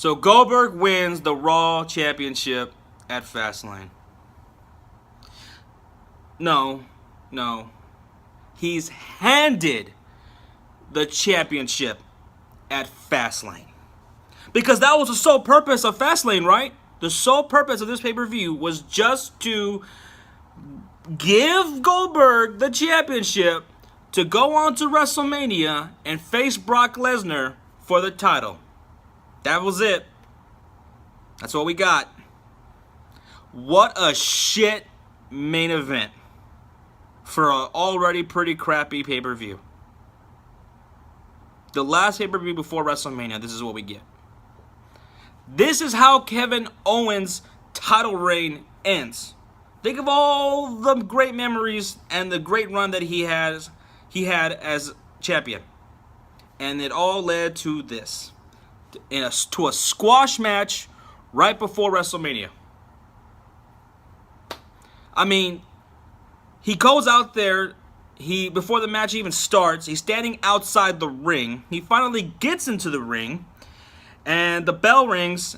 So Goldberg wins the Raw Championship at Fastlane. No. He's handed the championship at Fastlane. Because that was the sole purpose of Fastlane, right? The sole purpose of this pay-per-view was just to give Goldberg the championship to go on to WrestleMania and face Brock Lesnar for the title. That was it. That's what we got. What a shit main event for an already pretty crappy pay-per-view. The last pay-per-view before WrestleMania, this is what we get. This is how Kevin Owens' title reign ends. Think of all the great memories and the great run that he had as champion. And it all led to this. To a squash match right before WrestleMania. I mean, he goes out there, before the match even starts, he's standing outside the ring. He finally gets into the ring, and the bell rings,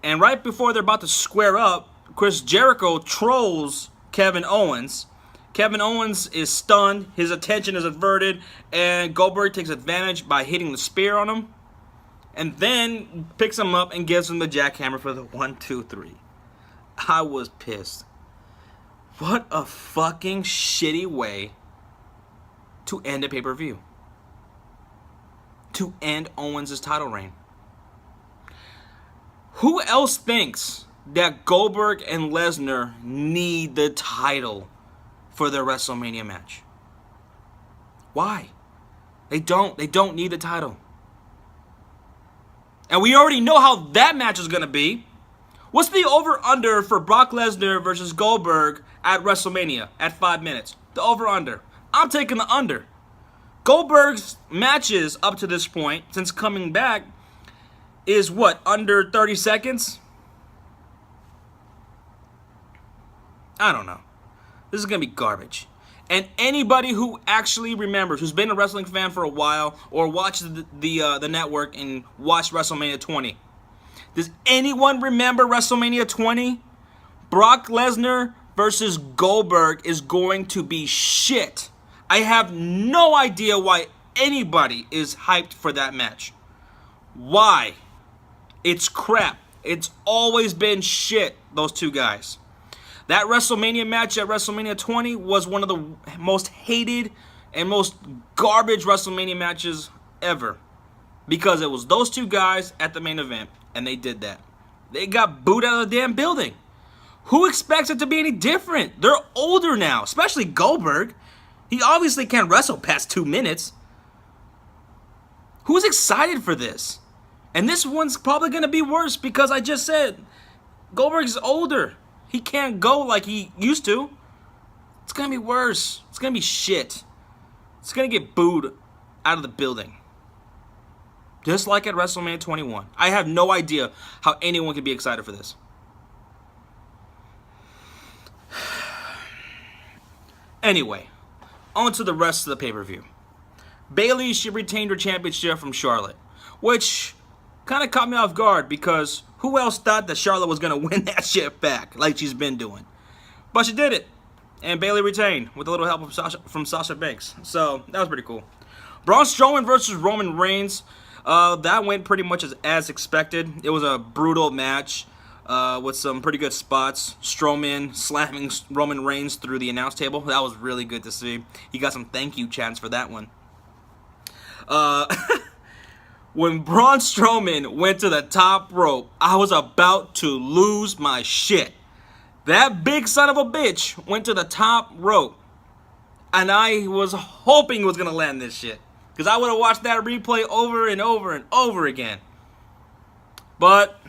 and right before they're about to square up, Chris Jericho trolls Kevin Owens. Kevin Owens is stunned, his attention is averted, and Goldberg takes advantage by hitting the spear on him, and then picks him up and gives him the jackhammer for the 1, 2, 3. I was pissed. What a fucking shitty way to end a pay-per-view. To end Owens' title reign. Who else thinks that Goldberg and Lesnar need the title for their WrestleMania match? Why? They don't need the title. And we already know how that match is going to be. What's the over-under for Brock Lesnar versus Goldberg at WrestleMania at 5 minutes? The over-under. I'm taking the under. Goldberg's matches up to this point, since coming back, is what, under 30 seconds? I don't know. This is going to be garbage. And anybody who actually remembers, who's been a wrestling fan for a while, or watched the network and watched WrestleMania 20, does anyone remember WrestleMania 20? Brock Lesnar versus Goldberg is going to be shit. I have no idea why anybody is hyped for that match. Why? It's crap. It's always been shit, those two guys. That WrestleMania match at WrestleMania 20 was one of the most hated and most garbage WrestleMania matches ever. Because it was those two guys at the main event, and they did that. They got booed out of the damn building. Who expects it to be any different? They're older now, especially Goldberg. He obviously can't wrestle past 2 minutes. Who's excited for this? And this one's probably going to be worse because I just said Goldberg's older. He can't go like he used to. It's going to be worse. It's going to be shit. It's going to get booed out of the building. Just like at WrestleMania 21. I have no idea how anyone could be excited for this. Anyway, on to the rest of the pay-per-view. Bayley, she retained her championship from Charlotte, which kind of caught me off guard because who else thought that Charlotte was going to win that shit back like she's been doing? But she did it, and Bayley retained with a little help from Sasha Banks. So that was pretty cool. Braun Strowman versus Roman Reigns. That went pretty much as expected. It was a brutal match with some pretty good spots. Strowman slamming Roman Reigns through the announce table. That was really good to see. He got some thank you chants for that one. When Braun Strowman went to the top rope, I was about to lose my shit. That big son of a bitch went to the top rope. And I was hoping he was going to land this shit. Because I would have watched that replay over and over and over again. But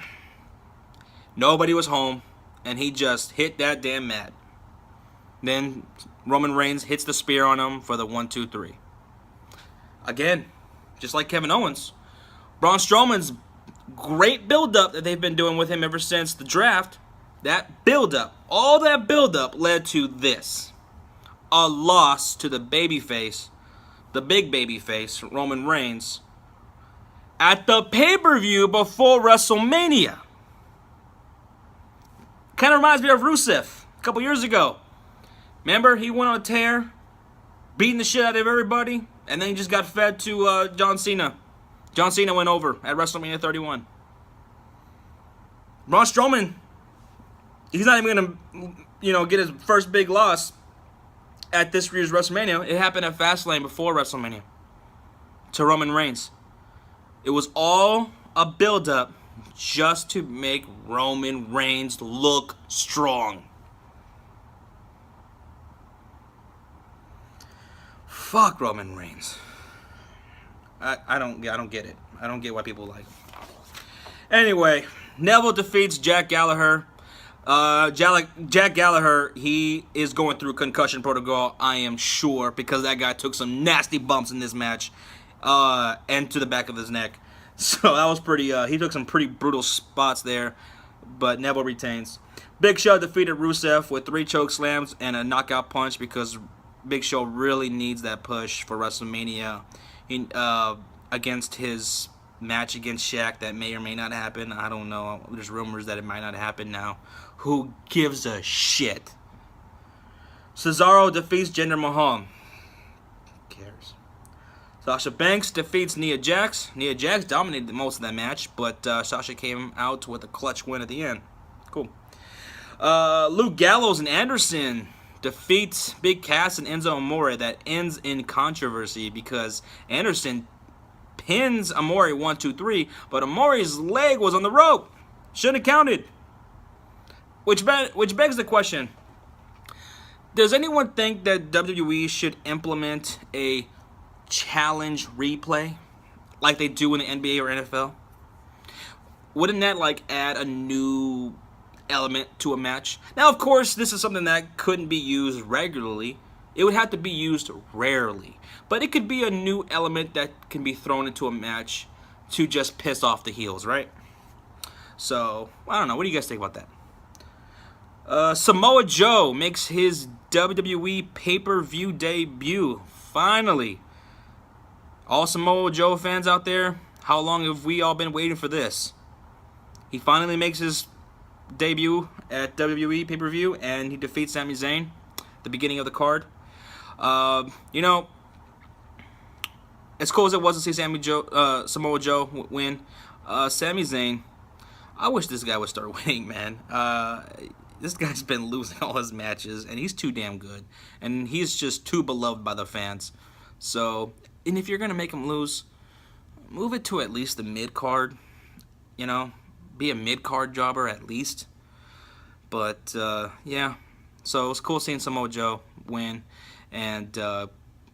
nobody was home. And he just hit that damn mat. Then Roman Reigns hits the spear on him for the 1, 2, 3. Again, just like Kevin Owens. Braun Strowman's great build-up that they've been doing with him ever since the draft. That build-up, all that build-up led to this. A loss to the babyface, the big babyface, Roman Reigns, at the pay-per-view before WrestleMania. Kind of reminds me of Rusev a couple years ago. Remember, he went on a tear, beating the shit out of everybody, and then he just got fed to John Cena. John Cena went over at WrestleMania 31. Braun Strowman, he's not even gonna, get his first big loss at this year's WrestleMania. It happened at Fastlane before WrestleMania to Roman Reigns. It was all a build-up just to make Roman Reigns look strong. Fuck Roman Reigns. I don't get it. I don't get why people like him. Anyway, Neville defeats Jack Gallagher. Jack Gallagher, he is going through concussion protocol, I am sure, because that guy took some nasty bumps in this match, and to the back of his neck. So that was pretty, he took some pretty brutal spots there, but Neville retains. Big Show defeated Rusev with 3 choke slams and a knockout punch because Big Show really needs that push for WrestleMania against his match against Shaq that may or may not happen. I don't know. There's rumors that it might not happen now. Who gives a shit? Cesaro defeats Jinder Mahal. Who cares? Sasha Banks defeats Nia Jax. Nia Jax dominated most of that match, but Sasha came out with a clutch win at the end. Cool. Luke Gallows and Anderson defeats Big Cass and Enzo Amore. That ends in controversy because Anderson pins Amore 1, 2, 3, but Amore's leg was on the rope. Shouldn't have counted. Which begs the question: does anyone think that WWE should implement a challenge replay like they do in the NBA or NFL? Wouldn't that add a new element to a match? Now, of course, this is something that couldn't be used regularly. It would have to be used rarely. But it could be a new element that can be thrown into a match to just piss off the heels, right? So, I don't know. What do you guys think about that? Samoa Joe makes his WWE pay-per-view debut. Finally. All Samoa Joe fans out there, how long have we all been waiting for this? He finally makes his debut at WWE pay-per-view, and he defeats Sami Zayn at the beginning of the card. As cool as it was to see Samoa Joe win, Sami Zayn, I wish this guy would start winning, man. This guy's been losing all his matches, and he's too damn good. And he's just too beloved by the fans. So, and if you're going to make him lose, move it to at least the mid-card. Be a mid-card jobber at least. But, yeah. So, it's cool seeing Samoa Joe win and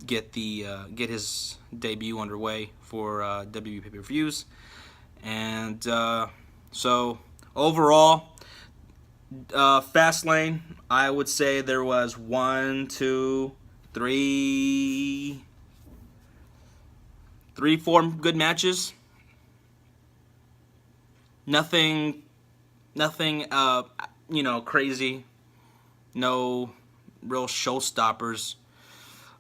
get his debut underway for WWE pay-per-views. And so, overall, Fastlane, I would say there was 4 good matches. Nothing, crazy. No real showstoppers.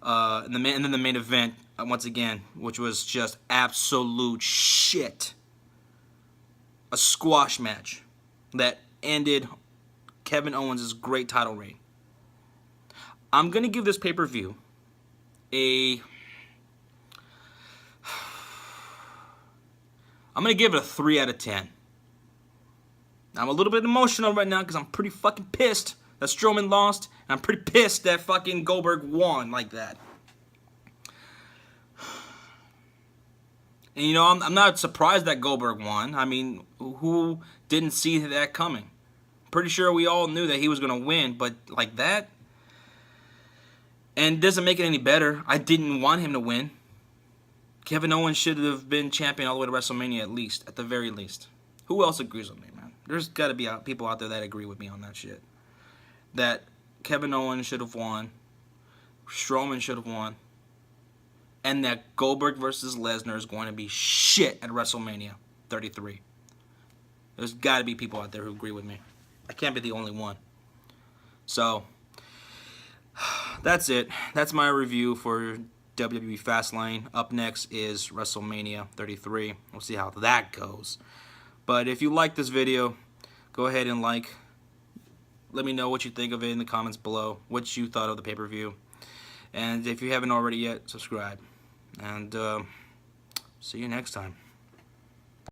And then the main event, once again, which was just absolute shit. A squash match that ended Kevin Owens' great title reign. I'm going to give this pay-per-view I'm going to give it a 3 out of 10. I'm a little bit emotional right now because I'm pretty fucking pissed that Strowman lost, and I'm pretty pissed that fucking Goldberg won like that. And, I'm not surprised that Goldberg won. I mean, who didn't see that coming? Pretty sure we all knew that he was going to win, but like that? And it doesn't make it any better. I didn't want him to win. Kevin Owens should have been champion all the way to WrestleMania at the very least. Who else agrees with me, man? There's got to be people out there that agree with me on that shit. That Kevin Owens should have won. Strowman should have won. And that Goldberg versus Lesnar is going to be shit at WrestleMania 33. There's got to be people out there who agree with me. I can't be the only one. So, that's it. That's my review for WWE Fastlane. Up next is WrestleMania 33. We'll see how that goes. But if you like this video, go ahead and like. Let me know what you think of it in the comments below, what you thought of the pay-per-view. And if you haven't already yet, subscribe. And see you next time.